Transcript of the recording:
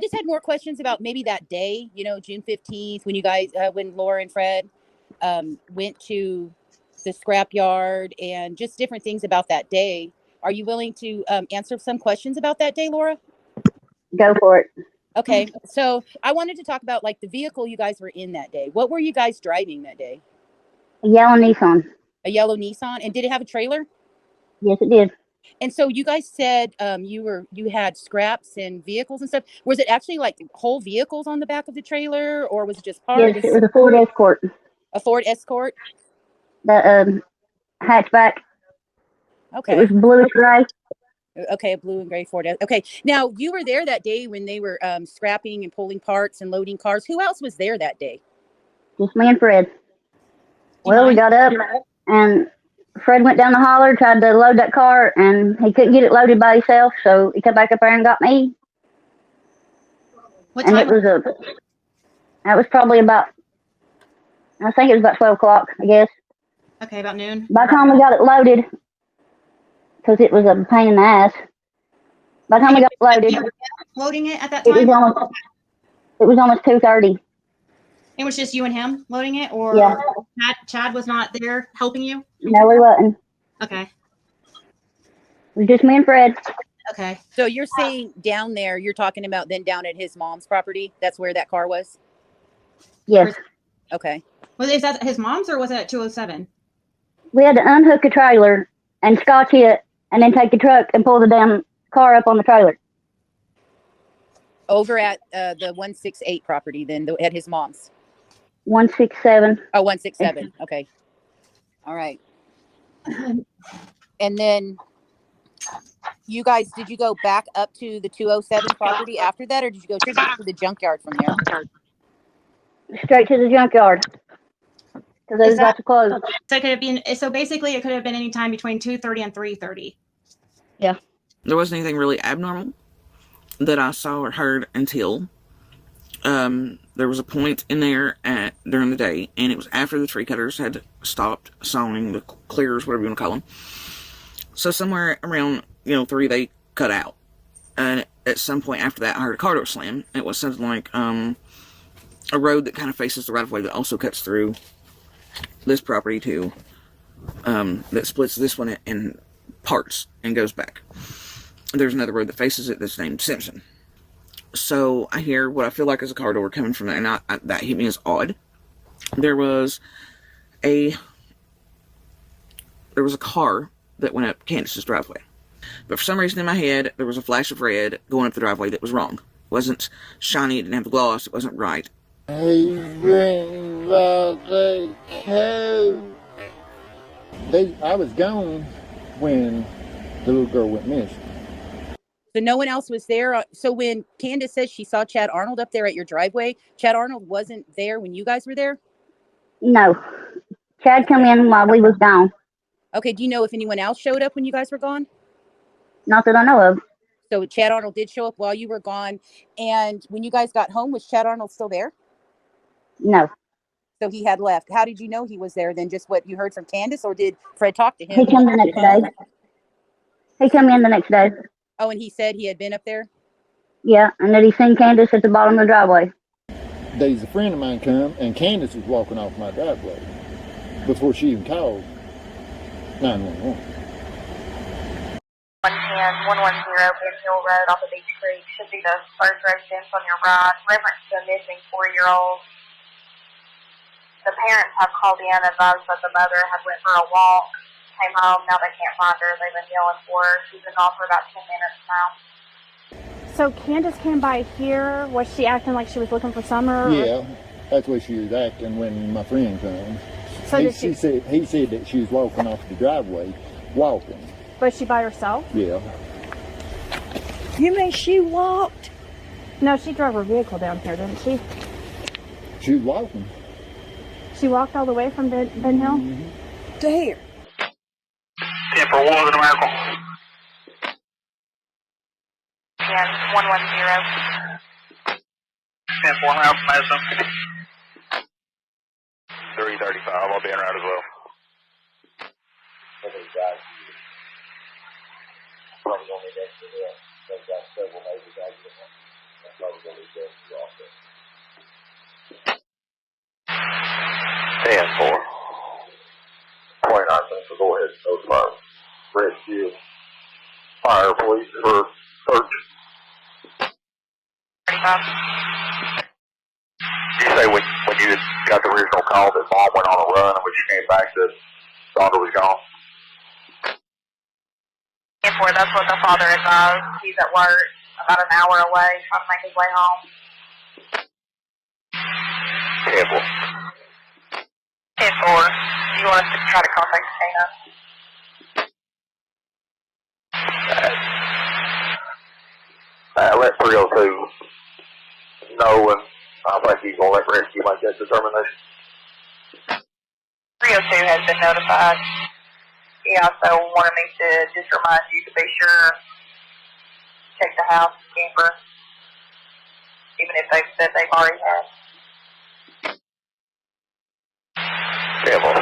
just had more questions about maybe that day, June 15th, when you guys, when Laura and Fred went to the scrapyard and just different things about that day. Are you willing to answer some questions about that day, Laura? Go for it. Okay, so I wanted to talk about like the vehicle you guys were in that day. What were you guys driving that day? A yellow Nissan. A yellow Nissan, and did it have a trailer? Yes, it did. And so you guys said you had scraps and vehicles and stuff. Was it actually like whole vehicles on the back of the trailer, or was it just parts? Yes, it was a Ford Escort. A Ford Escort. The hatchback. Okay. It was bluish gray. Okay, a blue and gray Ford. Okay, now you were there that day when they were scrapping and pulling parts and loading cars. Who else was there that day? Just me and Fred. Well, we got up and Fred went down the holler, tried to load that car, and he couldn't get it loaded by himself, so he come back up there and got me. What time? That was probably about, I think it was about 12 o'clock, I guess. Okay, about noon. By the time we got it loaded, because it was a pain in the ass. By the time we got it loaded, loading it at that time, it was almost 2:30. It was just you and him loading it, or yeah. Chad was not there helping you? No, we wasn't. Okay. It was just me and Fred. Okay. So you're saying down there, you're talking about then down at his mom's property? That's where that car was? Yes. Okay. Is that his mom's, or was it at 207? We had to unhook a trailer and scotch it, and then take the truck and pull the damn car up on the trailer. Over at the 168 property then, at his mom's? 167. Oh, 167. Okay. All right. And then you guys, did you go back up to the 207 property after that, or did you go straight to the junkyard from there? Straight to the junkyard. Because it was about to close. So it could have been, so basically it could have been any time between 2:30 and 3:30. Yeah. There wasn't anything really abnormal that I saw or heard until there was a point in there during the day, and it was after the tree cutters had stopped sawing, the clearers, whatever you want to call them. So somewhere around 3, they cut out, and at some point after that I heard a car door slam. It was something like a road that kind of faces the right of way that also cuts through this property too, that splits this one in parts and goes back. There's another road that faces it that's named Simpson. So I hear what I feel like is a car door coming from there, and that hit me as odd. There was a car that went up Candace's driveway, but for some reason in my head there was a flash of red going up the driveway that was wrong. It wasn't shiny, it didn't have the gloss, it wasn't right. I was gone when the little girl went missing. So no one else was there. So when Candace says she saw Chad Arnold up there at your driveway, Chad Arnold wasn't there when you guys were there? No. Chad come in while we was gone. Okay, do you know if anyone else showed up when you guys were gone? Not that I know of. So Chad Arnold did show up while you were gone. And when you guys got home, was Chad Arnold still there? No. So he had left. How did you know he was there then? Just what you heard from Candace, or did Fred talk to him? He came the next day. He came in the next day. Oh, and he said he had been up there? Yeah, and that he seen Candace at the bottom of the driveway. There's a friend of mine come, and Candace was walking off my driveway before she even called 911. 110, 110 Ben Hill Road off of Beach Creek. Should be the first residence on your right. Reference to a missing 4-year-old. The parents have called in and advised that the mother had went for a walk, came home, now they can't find her. They've been yelling for her. She's been gone for about 10 minutes now. So Candace came by here. Was she acting like she was looking for Summer? Yeah, that's the way she was acting when my friend came. So he said that she was walking off the driveway, walking. Was she by herself? Yeah. You mean she walked? No, she drove her vehicle down here, didn't she? She was walking. She walked all the way from Ben Hill? Mm-hmm. To here. 10 for Walden America. 10, 110. 10 for House Madison. 335, I'll be en route as well. Probably only next to them. They've got several neighbors out here. Ten-4. 29 minutes, so go ahead, notify rescue. Fire police for search. 35. Did you say when you got the original call that mom went on a run and when she came back that Sandra was gone? 10-4, that's what the father advised. He's at work about an hour away, trying to make his way home. 10-4. 10-4, you want us to try to contact Tina? Let 302 know, and I think he's going to let rescue make that determination. 302 has been notified. He also wanted me to just remind you to be sure check the house camper, even if they've said they've already had. 10-4.